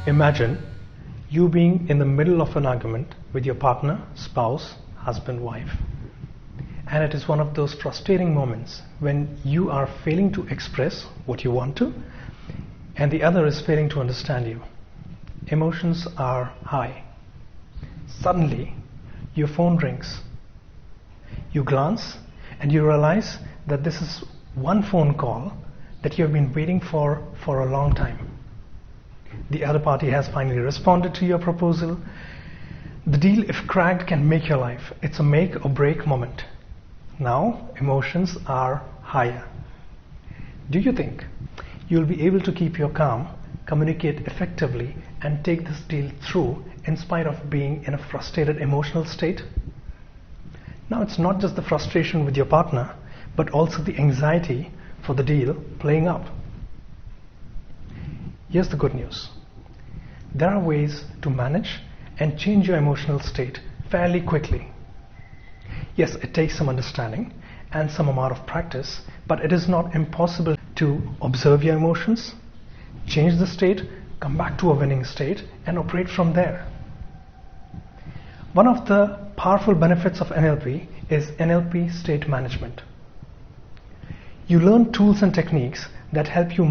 Imagine you being in the middle of an argument with your partner, spouse, husband, wife. And it is one of those frustrating moments when you are failing to express what you want to, and the other is failing to understand you. Emotions are high. Suddenly, your phone rings. You glance and you realize that this is one phone call that you have been waiting for a long time. The other party has finally responded to your proposal. The deal, if cracked, can make your life. It's a make or break moment. Now, emotions are higher. Do you think you'll be able to keep your calm, communicate effectively, and take this deal through in spite of being in a frustrated emotional state? Now, it's not just the frustration with your partner, but also the anxiety for the deal playing up. Here's the good news. There are ways to manage and change your emotional state fairly quickly. Yes, it takes some understanding and some amount of practice, but it is not impossible to observe your emotions, change the state, come back to a winning state, and operate from there. One of the powerful benefits of NLP is NLP State Management. You learn tools and techniques that help you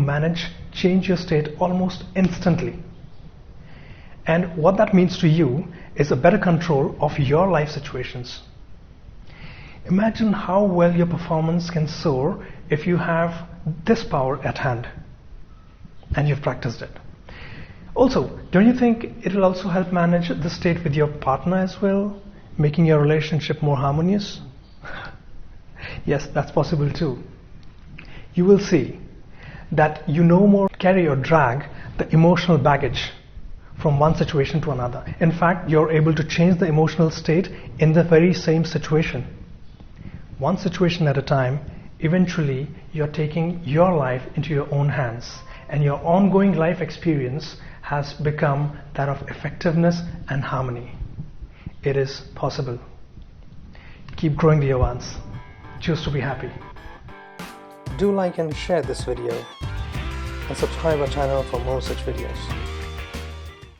change your state almost instantly. And what that means to you is a better control of your life situations. Imagine how well your performance can soar if you have this power at hand and you've practiced it. Also, don't you think it will also help manage the state with your partner as well, making your relationship more harmonious? Yes, that's possible too. You will see that you no more carry or drag the emotional baggage from one situation to another. In fact, you're able to change the emotional state in the very same situation. One situation at a time. Eventually, you're taking your life into your own hands, and your ongoing life experience has become that of effectiveness and harmony. It is possible. Keep growing, dear ones. Choose to be happy. Do like and share this video, and subscribe our channel for more such videos.